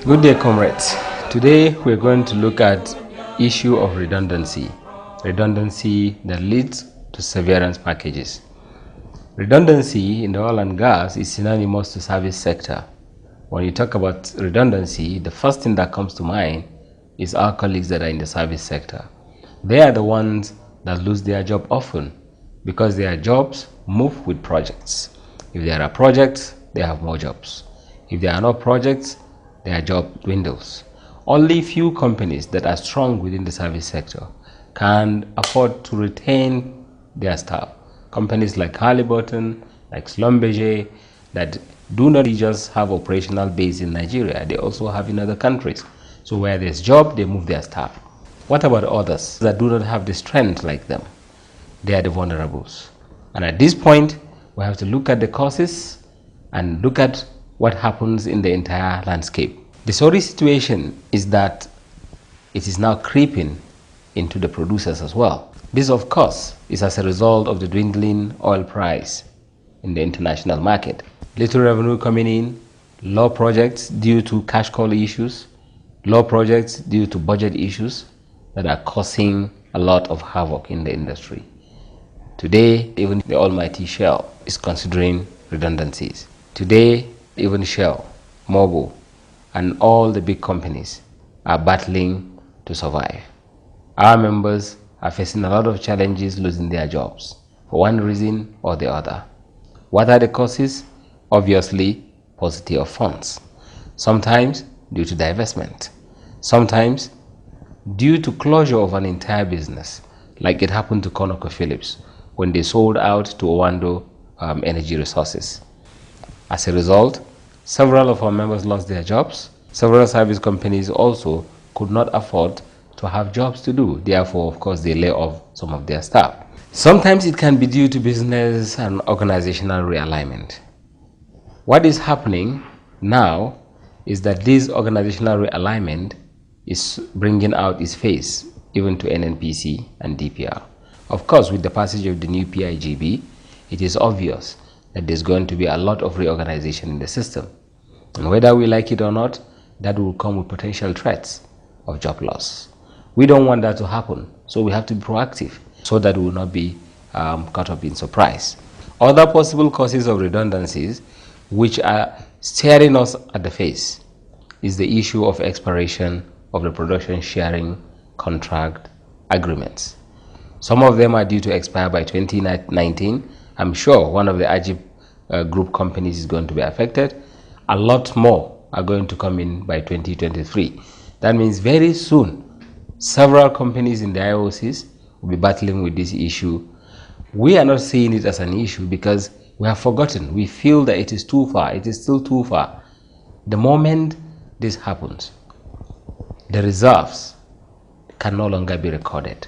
Good day, comrades. Today we're going to look at issue of redundancy. Redundancy that leads to severance packages. Redundancy in the oil and gas is synonymous to service sector. When you talk about redundancy, the first thing that comes to mind is our colleagues that are in the service sector. They are the ones that lose their job often because their jobs move with projects. If there are projects, they have more jobs. If there are no projects, their job dwindles. Only few companies that are strong within the service sector can afford to retain their staff. Companies like Halliburton, like Schlumberger, that do not just have operational base in Nigeria, they also have in other countries. So where there's job, they move their staff. What about others that do not have the strength like them? They are the vulnerables. And at this point, we have to look at the causes and look at what happens in the entire landscape. The sorry situation is that it is now creeping into the producers as well. This, of course, is as a result of the dwindling oil price in the international market. Little revenue coming in, low projects due to cash call issues, low projects due to budget issues that are causing a lot of havoc in the industry. Today, even the almighty Shell is considering redundancies. Today, even Shell, Mobil, and all the big companies are battling to survive. Our members are facing a lot of challenges losing their jobs for one reason or the other. What are the causes? Obviously, paucity of funds. Sometimes due to divestment. Sometimes due to closure of an entire business, like it happened to ConocoPhillips when they sold out to Owando Energy Resources. As a result, several of our members lost their jobs. Several service companies also could not afford to have jobs to do. Therefore, of course, they lay off some of their staff. Sometimes it can be due to business and organizational realignment. What is happening now is that this organizational realignment is bringing out its face even to NNPC and DPR. Of course, with the passage of the new PIGB, it is obvious that there's going to be a lot of reorganization in the system. And whether we like it or not, that will come with potential threats of job loss. We don't want that to happen, so we have to be proactive so that we will not be caught up in surprise. Other possible causes of redundancies which are staring us at the face is the issue of expiration of the production sharing contract agreements. Some of them are due to expire by 2019. I'm sure one of the Ajib group companies is going to be affected. A lot more are going to come in by 2023. That means very soon, several companies in the IOCs will be battling with this issue. We are not seeing it as an issue because we have forgotten. We feel that it is too far. It is still too far. The moment this happens, the reserves can no longer be recorded.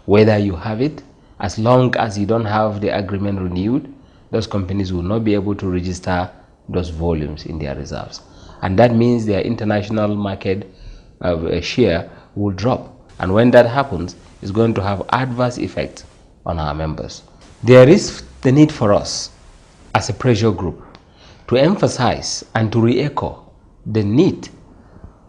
Whether you have it, as long as you don't have the agreement renewed, those companies will not be able to register those volumes in their reserves. And that means their international market share will drop. And when that happens, it's going to have adverse effects on our members. There is the need for us as a pressure group to emphasize and to re-echo the need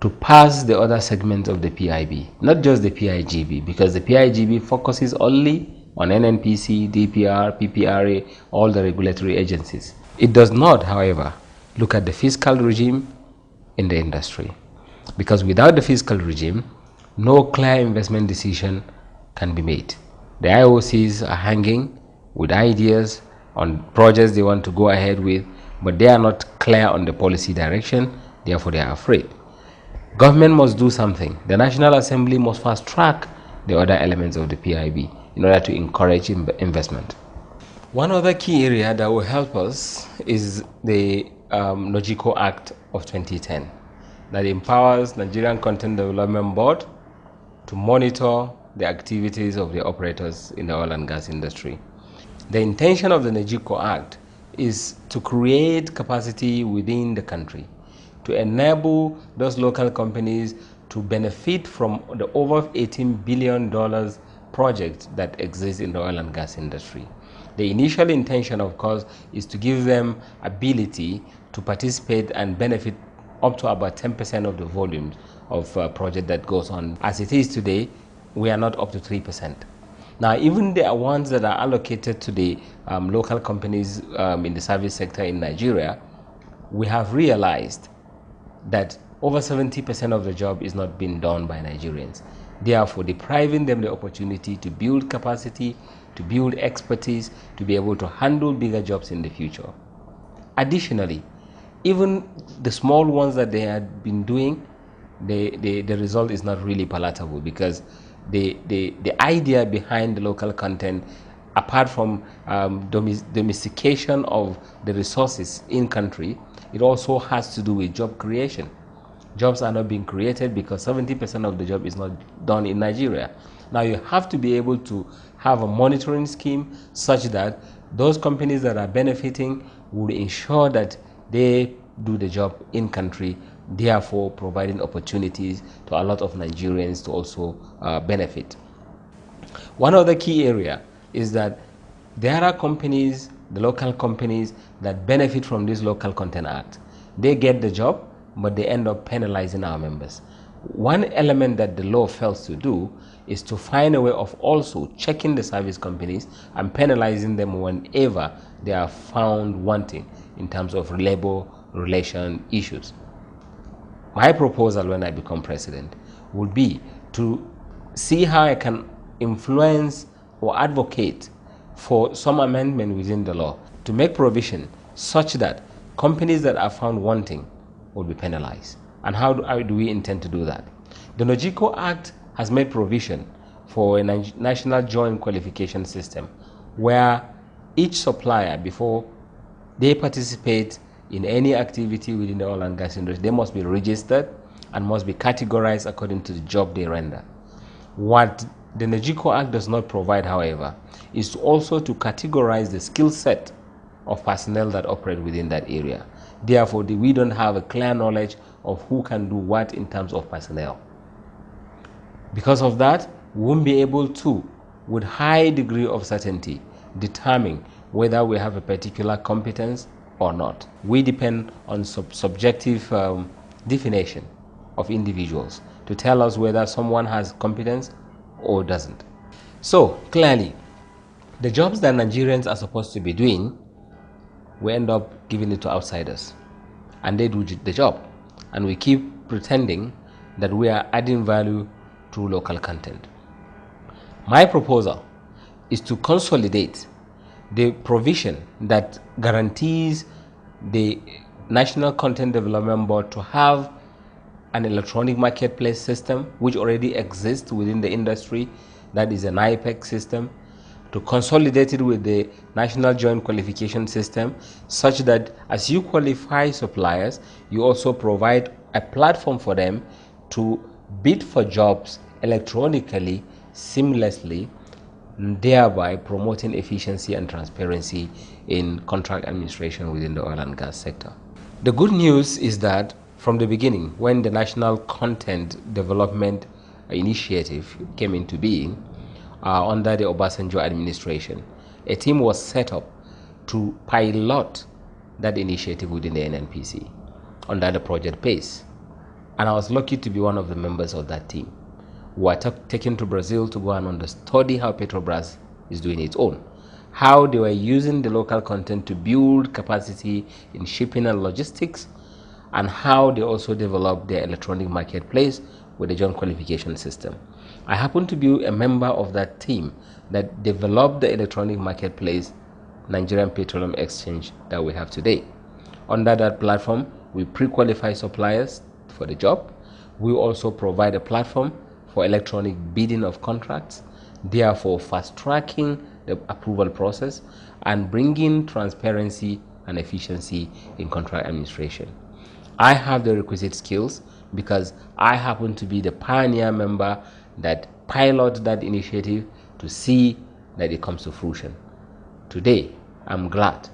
to pass the other segments of the PIB, not just the PIGB, because the PIGB focuses only on NNPC, DPR, PPRA, all the regulatory agencies. It does not, however, look at the fiscal regime in the industry, because without the fiscal regime, no clear investment decision can be made. The IOCs are hanging with ideas on projects they want to go ahead with, but they are not clear on the policy direction, therefore they are afraid. Government must do something. The National Assembly must fast track the other elements of the PIB in order to encourage investment. One other key area that will help us is the NOGICO Act of 2010 that empowers Nigerian Content Development Board to monitor the activities of the operators in the oil and gas industry. The intention of the NOGICO Act is to create capacity within the country to enable those local companies to benefit from the over $18 billion project that exists in the oil and gas industry. The initial intention, of course, is to give them ability to participate and benefit up to about 10% of the volume of project that goes on. As it is today, we are not up to 3%. Now, even the ones that are allocated to the local companies in the service sector in Nigeria, we have realized that over 70% of the job is not being done by Nigerians, therefore depriving them the opportunity to build capacity, to build expertise, to be able to handle bigger jobs in the future. Additionally, even the small ones that they had been doing, the result is not really palatable, because the idea behind the local content, apart from domestication of the resources in country, it also has to do with job creation. Jobs are not being created because 70% of the job is not done in Nigeria. Now you have to be able to have a monitoring scheme such that those companies that are benefiting will ensure that they do the job in country, therefore providing opportunities to a lot of Nigerians to also benefit. One other key area is that there are companies, the local companies, that benefit from this Local Content Act. They get the job, but they end up penalizing our members. One element that the law fails to do is to find a way of also checking the service companies and penalizing them whenever they are found wanting in terms of labor relation issues. My proposal when I become president would be to see how I can influence or advocate for some amendment within the law to make provision such that companies that are found wanting will be penalized. And how do we intend to do that? The NOJICO Act has made provision for a national joint qualification system where each supplier, before they participate in any activity within the oil and gas industry, they must be registered and must be categorized according to the job they render. What the NOJICO Act does not provide, however, is also to categorize the skill set of personnel that operate within that area. Therefore, we don't have a clear knowledge of who can do what in terms of personnel. Because of that, we won't be able to, with high degree of certainty, determine whether we have a particular competence or not. We depend on subjective definition of individuals to tell us whether someone has competence or doesn't. So clearly, the jobs that Nigerians are supposed to be doing, we end up giving it to outsiders, and they do the job, and we keep pretending that we are adding value through local content. My proposal is to consolidate the provision that guarantees the National Content Development Board to have an electronic marketplace system which already exists within the industry, that is an IPEC system, to consolidate it with the National Joint Qualification System, such that as you qualify suppliers, you also provide a platform for them to bid for jobs electronically, seamlessly, thereby promoting efficiency and transparency in contract administration within the oil and gas sector. The good news is that from the beginning, when the National Content Development Initiative came into being under the Obasanjo administration, a team was set up to pilot that initiative within the NNPC under the Project PACE. And I was lucky to be one of the members of that team. We were taken to Brazil to go and study how Petrobras is doing its own, how they were using the local content to build capacity in shipping and logistics, and how they also developed their electronic marketplace with the joint qualification system. I happen to be a member of that team that developed the electronic marketplace, Nigerian Petroleum Exchange, that we have today. Under that platform, we pre-qualify suppliers for the job. We also provide a platform for electronic bidding of contracts, therefore fast-tracking the approval process and bringing transparency and efficiency in contract administration. I have the requisite skills because I happen to be the pioneer member that piloted that initiative to see that it comes to fruition. Today, I'm glad.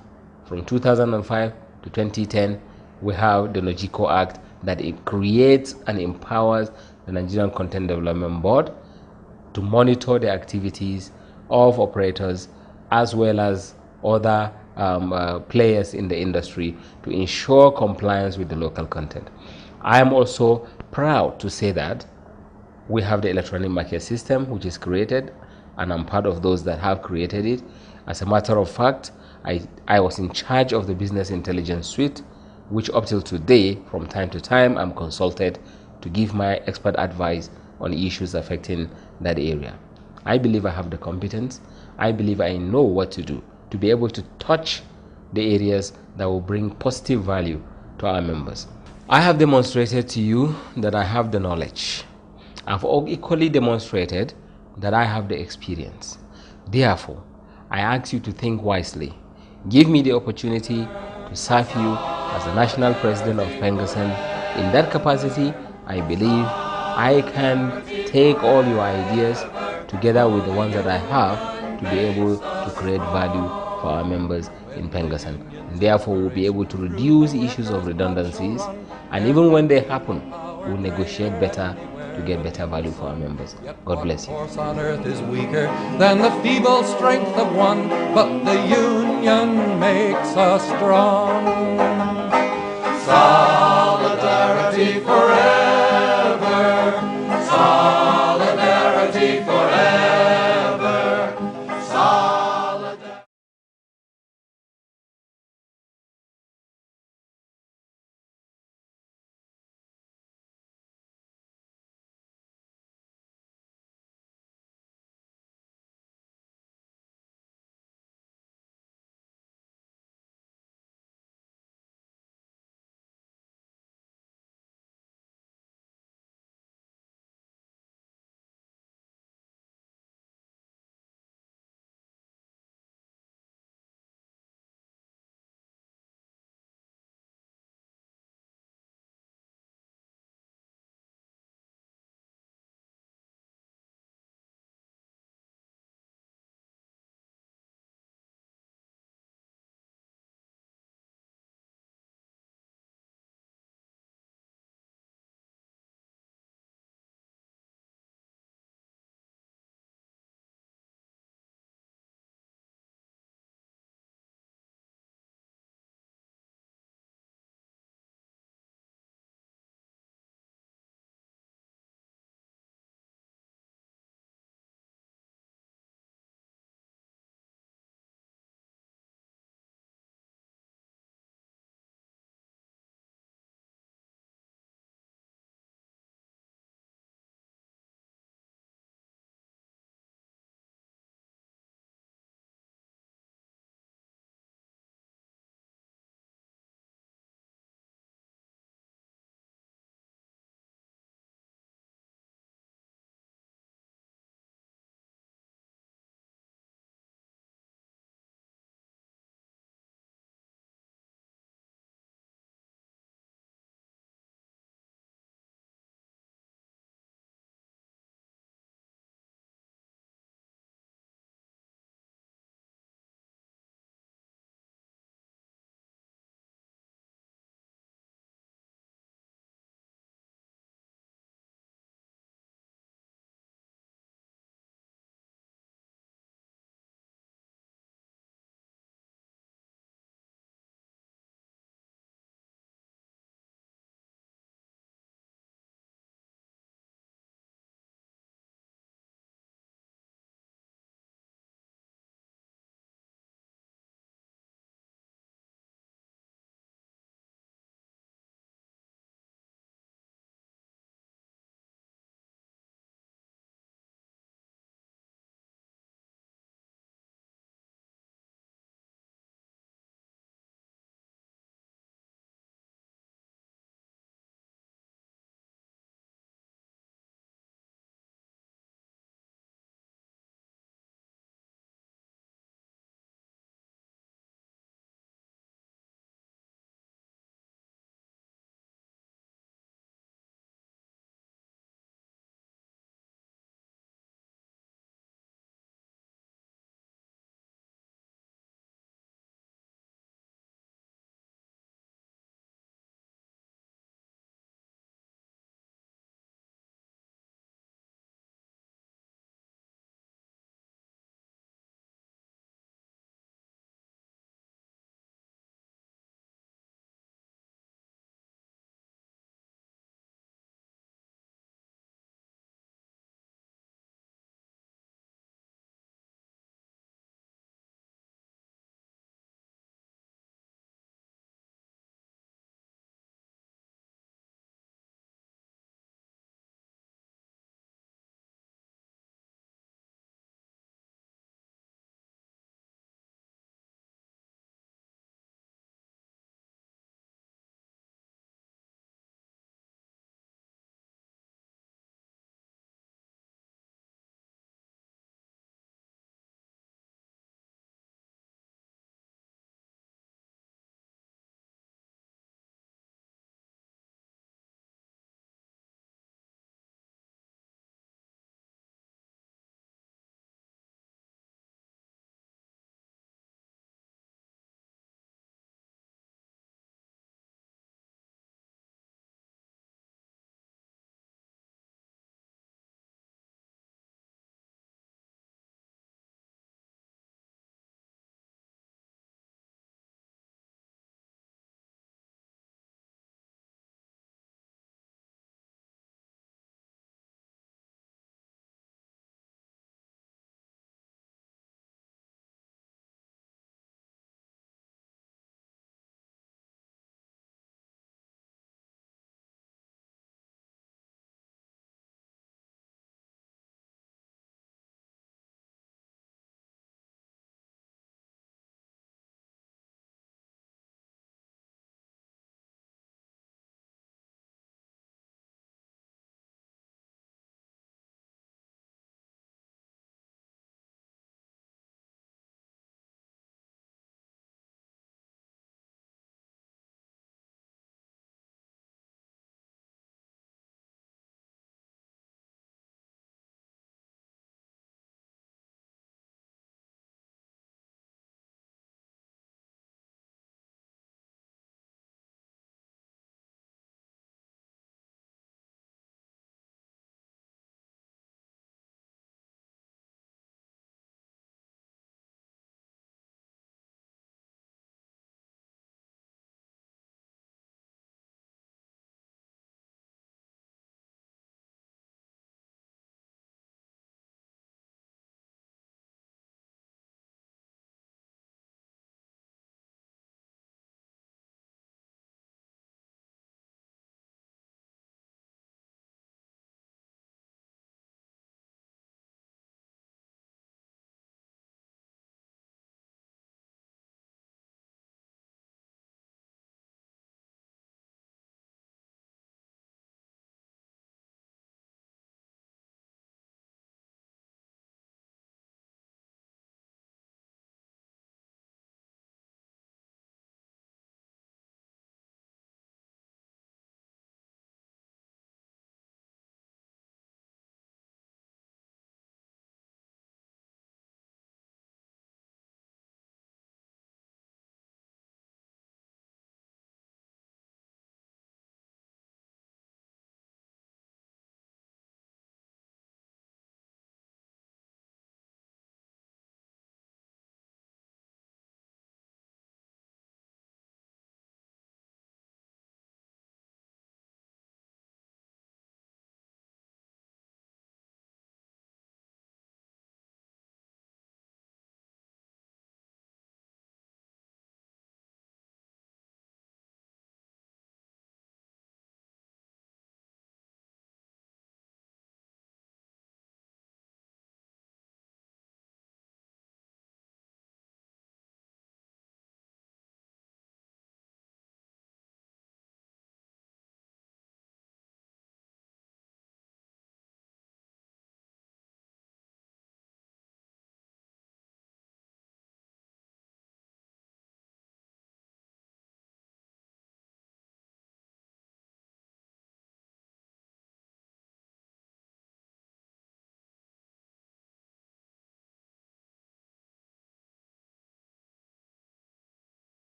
From 2005 to 2010, we have the NOJICO Act that it creates and empowers the Nigerian Content Development Board to monitor the activities of operators as well as other players in the industry to ensure compliance with the local content. I am also proud to say that we have the electronic market system which is created, and I'm part of those that have created it. As a matter of fact, I was in charge of the business intelligence suite, which up till today, from time to time, I'm consulted to give my expert advice on issues affecting that area. I believe I have the competence. I believe I know what to do to be able to touch the areas that will bring positive value to our members. I have demonstrated to you that I have the knowledge. I've equally demonstrated that I have the experience. Therefore, I ask you to think wisely. Give me the opportunity to serve you as the national president of Pengassan. In that capacity, I believe I can take all your ideas together with the ones that I have to be able to create value for our members in Pengassan. And therefore, we'll be able to reduce issues of redundancies, and even when they happen, we'll negotiate better to get better value for our members. God bless you. Force on earth is weaker than the feeble strength of one, but the union makes us strong.